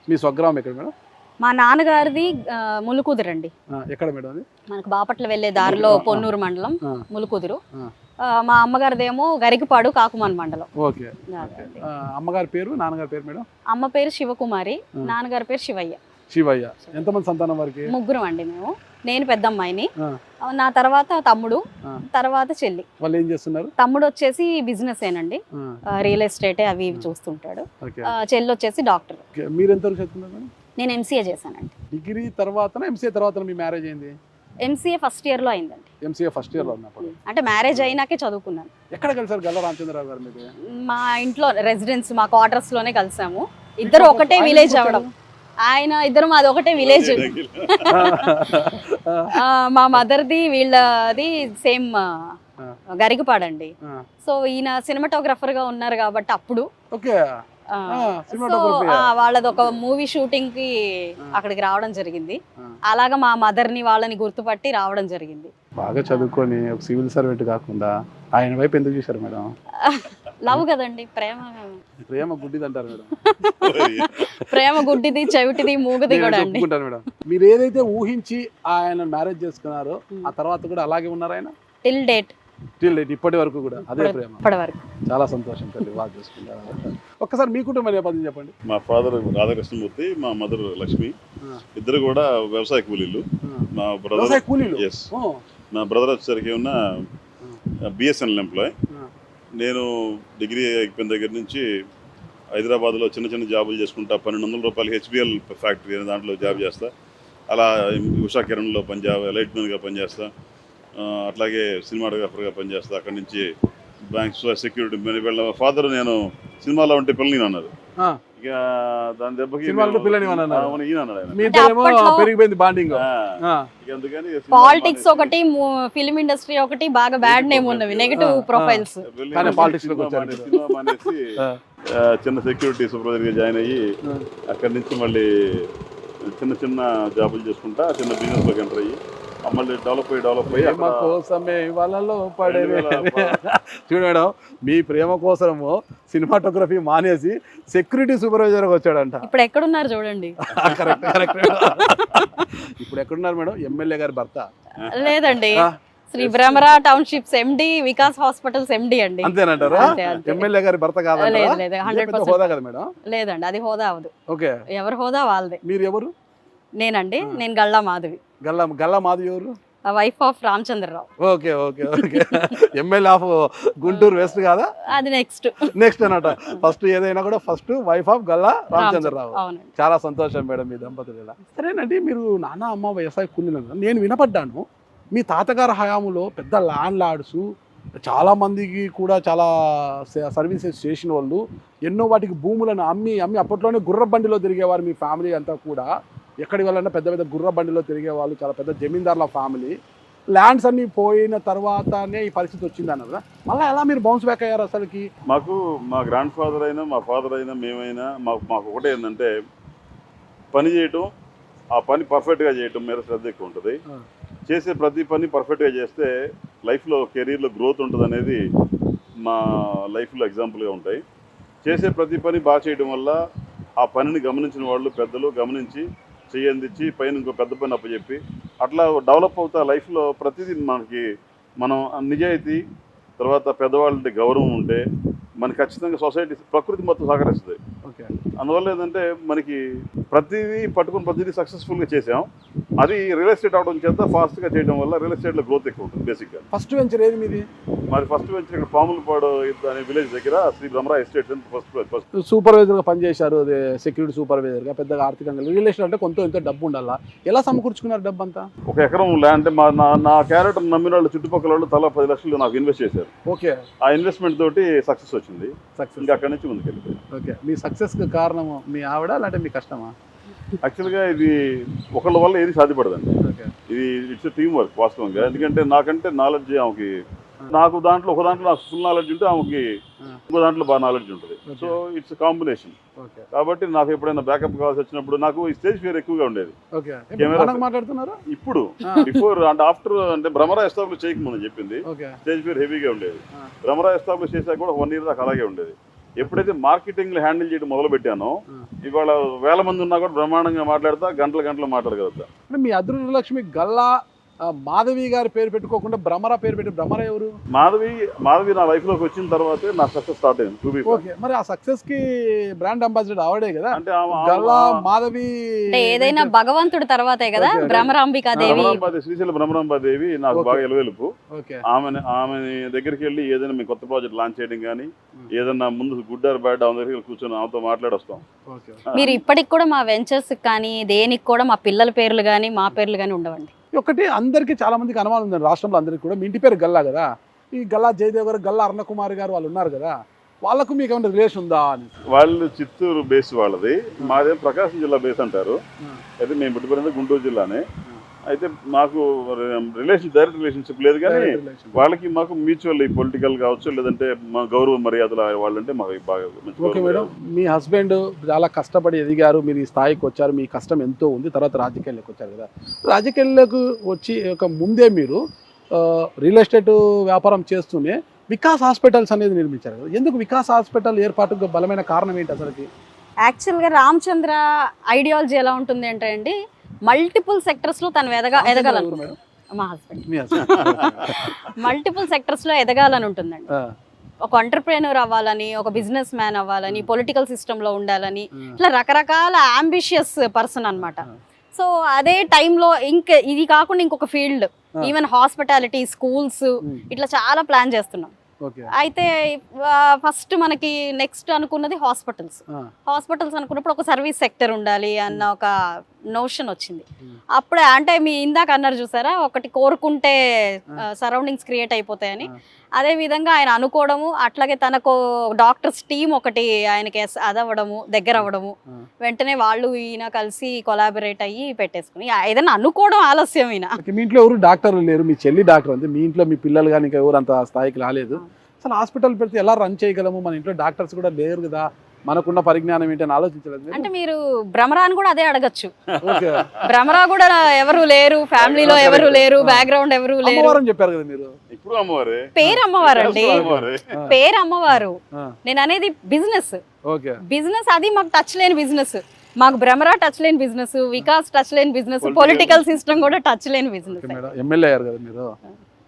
మీ స్వగ్రామం ఎక్కడ మేడం? మా నాన్నగారిది ములుకుదురండి. ఎక్కడ మేడం అది? మనకు బాపట్ల వెళ్ళే దారిలో పొన్నూరు మండలం ములుకుదురు. మా అమ్మగారిదేమో గరికపాడు కాకుమాన్ మండలం. ఓకే. అమ్మగారి పేరు, నాన్నగారి పేరు మేడం? అమ్మ పేరు శివకుమారి, నాన్నగారి పేరు శివయ్య. శివయ్య. ఎంతమంది సంతానం వారికి? ముగ్గురం అండి మేము. నేను పెద్ద అమ్మాయిని, నా తర్వాత తమ్ముడు, తర్వాత చెల్లి. వాళ్ళు ఏం చేస్తున్నారు? తమ్ముడు వచ్చేసి బిజినెస్ ఏనండి, రియల్ ఎస్టేట్ అవి ఇవి చూస్తుంటాడు. చెల్లి వచ్చేసి డాక్టర్. మీరు ఎంతవరకు చదువుతున్నారు? నేను ఎంసీఏ చేశానండి. డిగ్రీ తర్వాత ఎంసీఏ తర్వాత మీ మ్యారేజ్ అయింది? ఎంసీఏ ఫస్ట్ ఇయర్ లో అయిందండి. ఎంసీఏ ఫస్ట్ ఇయర్ లో ఉన్నప్పుడు అంటే మ్యారేజ్ అయినాకే చదువుకున్నాను. ఎక్కడ కలిసారు గల్లా రామచంద్రరావు గారు మీకు? మా ఇంట్లో రెసిడెన్స్, మా క్వార్టర్స్ లోనే కలిసాము. ఇద్దరు ఒకటే విలేజ్ అవడం, ఆయన ఇద్దరు మాది ఒకటే విలేజ్. మా మదర్ది వీళ్ళది సేమ్ గరికపాడండి. సో ఈయన సినిమాటోగ్రఫర్ గా ఉన్నారు కాబట్టి అప్పుడు వాళ్ళది ఒక మూవీ షూటింగ్ కి అక్కడికి రావడం జరిగింది. అలాగా మా మదర్ ని వాళ్ళని గుర్తుపట్టి రావడం జరిగింది. బాగా చదువుకొని ఒక సివిల్ సర్వెంట్ కాకుండా ఆయన వైపు ఎందుకు చూశారు మేడం? లవ్ కదండి, ప్రేమ. ప్రేమ గుడ్డిది అంటారు మేడం. ప్రేమ గుడ్డిది, చెవిటిది, మూగది కూడా అండి. మేడం, మీరు ఏదైతే ఊహించి ఆయన మ్యారేజ్ చేసుకున్నారో ఆ తర్వాత కూడా అలాగే ఉన్నారు ఆయన? టిల్ డేట్ ఇప్పటి వరకు కూడా అదే ప్రేమ. ఇప్పటి వరకు చాలా సంతోషం తల్లి, బాగా చేసుకుంటారు. ఒక్కసారి మీ కుటుంబ నేపథ్యం చెప్పండి. మా ఫాదర్ రాధాకృష్ణమూర్తి, మా మదర్ లక్ష్మి, ఇద్దరు కూడా వ్యవసాయ కూలీలు. మా బ్రదర్ నా బ్రదర్ వచ్చేసరికి ఉన్న బిఎస్ఎన్ఎల్ ఎంప్లాయ్. నేను డిగ్రీ అయిపోయిన దగ్గర నుంచి హైదరాబాద్లో చిన్న చిన్న జాబులు చేసుకుంటా. 1200 రూపాయలు హెచ్బిఎల్ ఫ్యాక్టరీ దాంట్లో జాబ్ చేస్తా. అలా ఉషా కిరణ్లో లైట్ మ్యాన్గా పనిచేస్తా. అట్లాగే సినిమాటోగ్రాఫర్గా పనిచేస్తా. అక్కడి నుంచి బ్యాంక్ సెక్యూరిటీ. వీళ్ళ ఫాదర్ నేను సినిమాలో ఉంటే పిల్లని అన్నారు. ఇక దాని దెబ్బకి పాలిటిక్స్ ఒకటి, ఫిల్మ్ ఇండస్ట్రీ ఒకటి బాగా బ్యాడ్ నేమ్ ఉన్నవి, నెగటివ్ ప్రొఫైల్స్. సినిమా మానేసి చిన్న సెక్యూరిటీ సూపర్వైజర్ గా జాయిన్ అయ్యి అక్కడి నుంచి మళ్ళీ చిన్న చిన్న జాబులు చేసుకుంటా చిన్న బిజినెస్ లోకి ఎంటర్ అయ్యి మళ్ళీ డెవలప్ అయ్యి కోసమే వాళ్ళలో పడే. చూడు మేడం, మీ ప్రేమ కోసము సినిమాటోగ్రఫీ మానేసి సెక్యూరిటీ సూపర్వైజర్ వచ్చాడంట. ఇప్పుడు ఎక్కడున్నారు చూడండి. ఇప్పుడు ఎక్కడున్నారు మేడం? ఎమ్మెల్యే గారి భర్త? లేదండి, శ్రీ భ్రమరా టౌన్షిప్స్ ఎండి, వికాస్ హాస్పిటల్స్ ఎండి అండి. అంతేనంటారా? ఎమ్మెల్యే గారి భర్త కాదా? హోదా కదా మేడం? లేదండి, అది హోదా అవదు. ఓకే, ఎవరు హోదా వాళ్ళదే. మీరు ఎవరు? నేనండి, నేను గల్లా మాధవి. గల్లా మాధవి ఎవరు? Wife of Ramachandra Rao. Okay okay okay. MLA of Guntur west కాదా? అది నెక్స్ట్ అన్నమాట. ఫస్ట్ ఏదైనా కూడా first wife of Galla Ramachandra Rao. చాలా సంతోషం మేడం మీ దంపతులు ఇలా. సరేనండి, మీరు నాన్న అమ్మ వ్యవసాయ కూలీలు. నేను వినపడ్డాను మీ తాతగారి హయాములో పెద్ద ల్యాండ్ లార్డ్స్ చాలా మందికి కూడా చాలా సర్వీసెస్ చేసిన వాళ్ళు ఎన్నో వాటికి భూములను అమ్మి అప్పట్లోనే గుర్ర బండిలో తిరిగేవారు. మీ ఫ్యామిలీ అంతా కూడా ఎక్కడికి వెళ్ళాలన్నా పెద్ద పెద్ద గుర్ర బండిలో తిరిగే వాళ్ళు, చాలా పెద్ద జమీందారుల ఫ్యామిలీ. ల్యాండ్స్ అన్ని పోయిన తర్వాతనే ఈ పరిస్థితి వచ్చింది అన్నారు కదా, మళ్ళీ ఎలా మీరు బౌన్స్ బ్యాక్ అయ్యారు అసలుకి? మాకు మా గ్రాండ్ ఫాదర్ అయినా మా ఫాదర్ అయినా మేమైనా మాకు ఒకటే ఏంటంటే పని చేయటం, ఆ పని పర్ఫెక్ట్గా చేయటం మీద శ్రద్ధ ఎక్కువ ఉంటుంది. చేసే ప్రతి పని పర్ఫెక్ట్గా చేస్తే లైఫ్లో కెరీర్లో గ్రోత్ ఉంటుంది అనేది మా లైఫ్లో ఎగ్జాంపుల్గా ఉంటాయి. చేసే ప్రతి పని బాగా చేయడం వల్ల ఆ పనిని గమనించిన వాళ్ళు పెద్దలు గమనించి చేయందిచ్చి పైన ఇంకో పెద్ద పని అప్పచెప్పి అట్లా డెవలప్ అవుతా లైఫ్లో ప్రతిదీ మనం నిజాయితీ, తర్వాత పెద్దవాళ్ళంటే గౌరవం ఉంటే మనకి ఖచ్చితంగా సొసైటీ ప్రకృతి మొత్తం సహకరిస్తుంది. ఓకే, అందువల్ల ఏంటంటే మనకి ప్రతిదీ సక్సెస్ఫుల్గా చేసాం. అది రియల్ ఎస్టేట్ అవడం చేత ఫాస్ట్గా చేయడం వల్ల రియల్ ఎస్టేట్లో గ్రోత్ ఎక్కువ ఉంటుంది. బేసిక్గా ఫస్ట్ వెంచర్ ఏది మీది? మరి ఫస్ట్ వెంచర్ ఇక్కడ పాములపాడు అనే విలేజ్ దగ్గర శ్రీ భ్రమరా ఎస్టేట్ ఫస్ట్ సూపర్వైజర్గా పనిచేశారు. అదే సెక్యూరిటీ సూపర్వైజర్గా. పెద్దగా ఆర్థికంగా రియల్ ఎస్టేట్ అంటే ఎంతో డబ్బు ఉండాలా. ఎలా సమకూర్చుకున్నారు డబ్బు అంతా? 1 ఎకరం ల్యాండ్ నా క్యారెక్టర్ నమ్మిన వాళ్ళు చుట్టుపక్కల వాళ్ళు తలా 10 లక్షలు నాకు ఇన్వెస్ట్ చేశారు. ఓకే, ఆ ఇన్వెస్ట్మెంట్ తోటి సక్సెస్ వచ్చింది. ఇంకా అక్కడి నుంచి ముందుకెళ్ళిపోయింది. ఓకే, మీ సక్సెస్కి కారణం మీ ఆవిడ లేదంటే మీ కష్టమా? యాక్చువల్గా ఇది ఒకళ్ళ వల్ల ఏది సాధ్యపడదండి. ఇది ఇట్స్ టీమ్ వర్క్ వాస్తవంగా. ఎందుకంటే నాకంటే నాలెడ్జ్ ఆమెకి, నాకు ఒక దాంట్లో నాకు ఫుల్ నాలెడ్జ్ ఉంటే ఆమెకి ఇంకో దాంట్లో బాగా నాలెడ్జ్ ఉంటుంది. So it's combination. కాబట్టి నాకు ఎప్పుడైనా బ్యాకప్ కావాల్సి వచ్చినప్పుడు నాకు ఈ స్టేజ్ ఫియర్ ఎక్కువగా ఉండేది. ఇప్పుడు బిఫోర్ అంటే ఆఫ్టర్ అంటే భ్రమరా ఎస్టాబ్లిష్ చేయకముందు చెప్పింది స్టేజ్ ఫియర్ హెవీగా ఉండేది. భ్రమరా ఎస్టాబ్లిష్ చేశాక కూడా 1 year దాకా అలాగే ఉండేది. ఎప్పుడైతే మార్కెటింగ్ హ్యాండిల్ చేయడం మొదలు పెట్టానో ఇవాళ 1000 మంది ఉన్నా కూడా బ్రహ్మాండంగా మాట్లాడతా, గంటలు మాట్లాడగలుగుతా. అంటే మీ అదృష్టలక్ష్మి గల్లా మాధవి గారి పేరు పెట్టుకోకుండా భ్రమర పేరు పెట్టి, భ్రమర ఎవరు? మాధవి నా లైఫ్ లోకి వచ్చిన తర్వాతే నా సక్సెస్ స్టార్ట్ అయింది. ఓకే, మరి ఆ సక్సెస్ కి బ్రాండ్ అంబాసిడర్ ఆవిడే కదా. అంటే గల్లా మాధవి అంటే ఏదైనా భగవంతుడి తర్వాతే కదా భ్రమరాంబికాదేవి. శ్రీశైల భ్రమరాంబాదేవి నాకు బాగా ఎలవెలుపు. ఆమె దగ్గరికి వెళ్ళి ఏదైనా మీ కొత్త ప్రాజెక్ట్ లాంచ్ చేయడం కానీ ఏదన్నా ముందు గుడ్ ఆర్ బ్యాడ్ ఆమె దగ్గరికి కూర్చొని ఆమెతో మాట్లాడొస్తాం. మీరు ఇప్పటికి కూడా మా వెంచర్స్ కానీ దేనికి కూడా మా పిల్లల పేర్లు కానీ మా పేర్లు కానీ ఉండవండి. ఒకటి అందరికీ చాలా మందికి అనుమానం ఉంది రాష్ట్రంలో అందరికీ కూడా, మీ ఇంటి పేరు గల్లా కదా, ఈ గల్లా జయదేవ్ గారు, గల్లా అరుణకుమారి గారు వాళ్ళు ఉన్నారు కదా, వాళ్ళకు మీకు ఏమైనా రిలేషన్ ఉందా అని? వాళ్ళు చిత్తూరు బేస్ వాళ్ళది, మాదే ప్రకాశం జిల్లా బేస్ అంటారు. అయితే మేము పుట్టిపోయినది గుంటూరు జిల్లానే. అయితే మాకు డైరెక్ట్ రిలేషన్షిప్ లేదు, కానీ వాళ్ళకి మాకు మ్యూచువల్ పొలిటికల్ కావచ్చు, లేదంటే మా గౌరవ మర్యాదలు వాళ్ళంటే మాకు బాగా. ఓకే మేడం, మీ హస్బెండ్ చాలా కష్టపడి ఎదిగారు, మీరు ఈ స్థాయికి వచ్చారు, మీ కష్టం ఎంతో ఉంది, తర్వాత రాజకీయాల్లోకి వచ్చారు కదా. రాజకీయాల్లోకి వచ్చి ఒక ముందే మీరు రియల్ ఎస్టేట్ వ్యాపారం చేస్తూనే వికాస్ హాస్పిటల్స్ అనేది నిర్మించారు కదా. ఎందుకు వికాస్ హాస్పిటల్ ఏర్పాటుకు బలమైన కారణం ఏంటి అసలుకి? యాక్చువల్గా రామచంద్ర ఐడియాలజీ ఎలా ఉంటుంది అంటే అండి, మల్టిపుల్ సెక్టర్స్ లో తను ఎదగాలనుకుంటున్నాడు. మా హస్బెండ్ మల్టిపుల్ సెక్టర్స్ లో ఎదగాలని ఉంటుందండి. ఒక ఎంటర్ప్రెన్యూర్ అవ్వాలని, ఒక బిజినెస్ మ్యాన్ అవ్వాలని, పొలిటికల్ సిస్టమ్ లో ఉండాలని, ఇట్లా రకరకాల అంబిషియస్ పర్సన్ అన్నమాట. సో అదే టైంలో ఇది కాకుండా ఇంకొక ఫీల్డ్, ఈవెన్ హాస్పిటాలిటీ, స్కూల్స్, ఇట్లా చాలా ప్లాన్ చేస్తున్నాం. అయితే ఫస్ట్ మనకి నెక్స్ట్ అనుకున్నది హాస్పిటల్స్ అనుకున్నప్పుడు ఒక సర్వీస్ సెక్టర్ ఉండాలి అన్న ఒక నోషన్ వచ్చింది. అప్పుడే అంటే మీ ఇందాక అన్నారు చూసారా, ఒకటి కోరుకుంటే సరౌండింగ్స్ క్రియేట్ అయిపోతాయని, అదే విధంగా ఆయన అనుకోవడము, అట్లాగే తనకు డాక్టర్స్ టీం ఒకటి ఆయనకి అదవ్వడము, దగ్గర అవ్వడము, వెంటనే వాళ్ళు ఈయన కలిసి కొలాబరేట్ అయ్యి పెట్టేసుకుని ఏదైనా అనుకోవడం ఆలస్యం. ఈయన మీ ఇంట్లో ఎవరు డాక్టర్లు లేరు, మీ చెల్లి డాక్టర్ ఉంది, మీ ఇంట్లో మీ పిల్లలు కానీ ఇంకా ఎవరు అంత స్థాయికి రాలేదు, అసలు హాస్పిటల్ పెడితే ఎలా రన్ చేయగలము, మన ఇంట్లో డాక్టర్స్ కూడా లేరు కదా, మనకున్న పరిజ్ఞానం ఏంటని ఆలోచించలేదు అంటే మీరు భ్రమరాని కూడా అదే అడగచ్చు. భ్రమరా కూడా ఎవరు లేరు, ఫ్యామిలీలో ఎవరు లేరు, బ్యాక్గ్రౌండ్ ఎవరు లేరు అని చెప్పారు కదా మీరు. ఇప్పుడు అమ్మవారే పేరు అమ్మవారు అండి, పేరు అమ్మవారు. నేను అనేది బిజినెస్, అది మాకు టచ్ లేని బిజినెస్, మాకు భ్రమరా టచ్ లేని బిజినెస్, వికాస్ టచ్ లేని బిజినెస్, పొలిటికల్ సిస్టమ్ కూడా టచ్ లేని బిజినెస్. ఎమ్మెల్యే అయ్యారు కదా మీరు,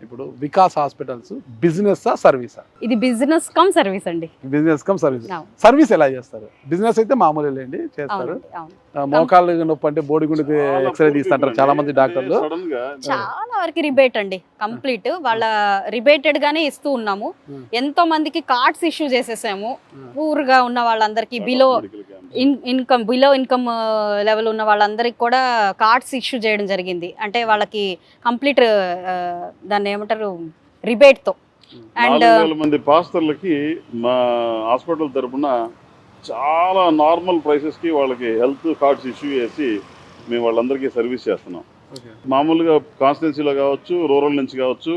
ఇప్పుడు వికాస్ హాస్పిటల్స్ బిజినెస్ సర్వీసా? ఇది బిజినెస్ కమ్ సర్వీస్ అండి. Business come service. సర్వీస్ ఎలా చేస్తారు? బిజినెస్ అయితే మామూలు లేండి చేస్తారు, మోకాళ్ళు నొప్పి అంటే బోడిగుండికి ఎక్స్రే తీస్తుంటారు చాలా మంది డాక్టర్లు. చాలా వరకు రిబేట్ అండి, కంప్లీట్ వాళ్ళ రిబేటెడ్ గానే ఇస్తూ ఉన్నాము. ఎంతో మందికి కార్డ్స్ ఇష్యూ చేసేసాము, పూర్గా ఉన్న వాళ్ళందరికీ, బిలో ఇన్కమ్ లెవెల్ ఉన్న వాళ్ళందరికీ కూడా కార్డ్స్ ఇష్యూ చేయడం జరిగింది. అంటే వాళ్ళకి కంప్లీట్ దాన్ని ఏమంటారు రిబేట్ తో. అండ్ 4,000 మంది పాస్టర్లకి మా హాస్పిటల్ తరపున చాలా నార్మల్ ప్రైసెస్ కి వాళ్ళకి హెల్త్ కార్డ్స్ ఇష్యూ చేసి మేము వాళ్ళందరికీ సర్వీస్ చేస్తున్నాం. మామూలుగా కాన్స్టిట్యున్సీలో కావచ్చు, రూరల్ నుంచి కావచ్చు,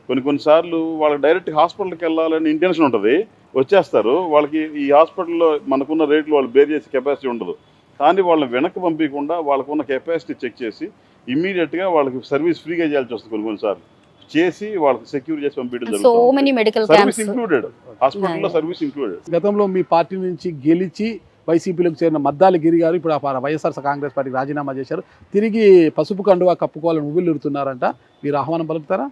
కొన్నిసార్లు వాళ్ళకి డైరెక్ట్ హాస్పిటల్కి వెళ్ళాలని ఇంటెన్షన్ ఉంటుంది, వచ్చేస్తారు. వాళ్ళకి ఈ హాస్పిటల్లో మనకున్న రేట్లు వాళ్ళు బేర్ చేసే కెపాసిటీ ఉండదు, కానీ వాళ్ళని వెనక్కి పంపించకుండా వాళ్ళకున్న కెపాసిటీ చెక్ చేసి ఇమ్మీడియట్గా వాళ్ళకి సర్వీస్ ఫ్రీగా చేయాల్సి వస్తుంది. కొన్నిసార్లు చేసి వాళ్ళకి సెక్యూర్ చేసి పంపించడం సర్వీస్ ఇంక్లూడెడ్, హాస్పిటల్లో సర్వీస్ ఇంక్లూడెడ్. గతంలో మీ పార్టీ నుంచి గెలిచి వైసీపీలోకి చేరిన మద్దాలి గిరి గారు ఇప్పుడు వైఎస్ఆర్ కాంగ్రెస్ పార్టీకి రాజీనామా చేశారు, తిరిగి పసుపు కండువా కప్పుకోవాలని ఉవ్విళ్ళుడుతున్నారంట, మీరు ఆహ్వానం పలుకుతారా?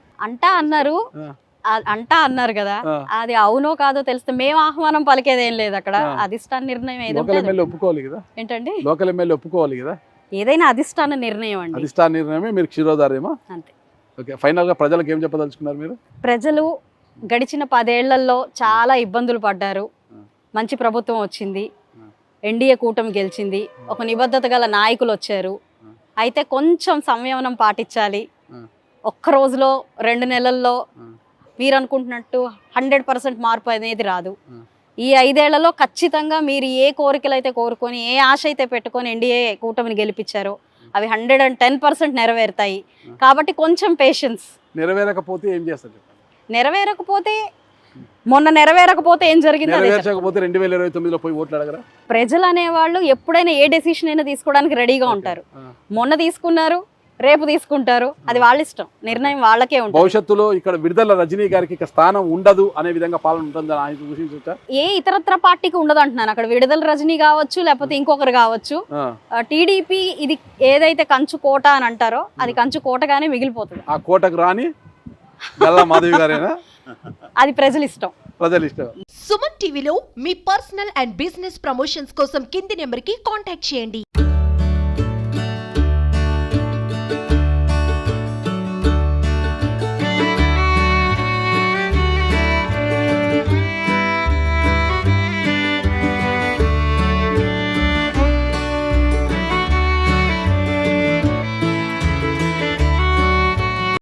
అన్నారు కదా, అది అవునో కాదో తెలిస్తే మేము ఆహ్వానం పలికేదేం లేదు. అక్కడ అధిష్టాన నిర్ణయం ఒప్పుకోవాలి కదా. ఏంటండి? లోకల్ ఎమ్మెల్యే ఒప్పుకోవాలి కదా, ఏదైనా అధిష్టాన నిర్ణయం అండి. అధిష్టాన నిర్ణయమే మీరు క్షీరోదారేమో. అంతే. ఓకే, ఫైనల్ గా ప్రజలకు ఏం చెప్పదలుచుకున్నారు మీరు? ప్రజలు గడిచిన 10 ఏళ్లలో చాలా ఇబ్బందులు పడ్డారు, మంచి ప్రభుత్వం వచ్చింది, ఎన్డీఏ కూటమి గెలిచింది, ఒక నిబద్ధత గల నాయకులు వచ్చారు. అయితే కొంచెం సంయమనం పాటించాలి. ఒక్క రోజులో 2 నెలల్లో మీరు అనుకుంటున్నట్టు 100% మార్పు అనేది రాదు. ఈ 5 ఏళ్లలో ఖచ్చితంగా మీరు ఏ కోరికలు అయితే కోరుకొని, ఏ ఆశ అయితే పెట్టుకొని ఎన్డీఏ కూటమిని గెలిపించారో అవి 110% నెరవేరుతాయి. కాబట్టి కొంచెం పేషెన్స్. నెరవేరకపోతే ఏం చేస్తారు? మొన్న నెరవేరకపోతే ఏం జరిగింది? 2029లో పోయి ఓట్లు అడగరా? ప్రజలు అనేవాళ్ళు ఎప్పుడైనా ఏ డెసిషన్ అయినా తీసుకోవడానికి రెడీగా ఉంటారు. మొన్న తీసుకున్నారు, రేపు తీసుకుంటారు, అది వాళ్ళ ఇష్టం, నిర్ణయం వాళ్ళకే ఉంటుంది. భవిష్యత్తులో ఇక్కడ విడుదల రజనీ గారికి ఇక స్థానం ఉండదు అనే విధంగా పాలన ఉంటుందని ఆయన సూచించవచ్చా? ఏ ఇతరత్ర పార్టీకి ఉండదు అంటున్నాను. అక్కడ విడుదల రజనీ కావచ్చు, లేకపోతే ఇంకొకరు కావచ్చు. టీడీపీ ఇది ఏదైతే కంచు కోట అని అంటారో అది కంచు కోటగానే మిగిలిపోతుంది. ఆ కోటకు రాని గల్లా మాధవి గారేనా? అది ప్రజల ఇష్టం. ప్రజల ఇష్టం. సుమన్ టీవీలో మీ పర్సనల్ అండ్ బిజినెస్ ప్రమోషన్స్ కోసం కింది నెంబర్కి కాంటాక్ట్ చేయండి.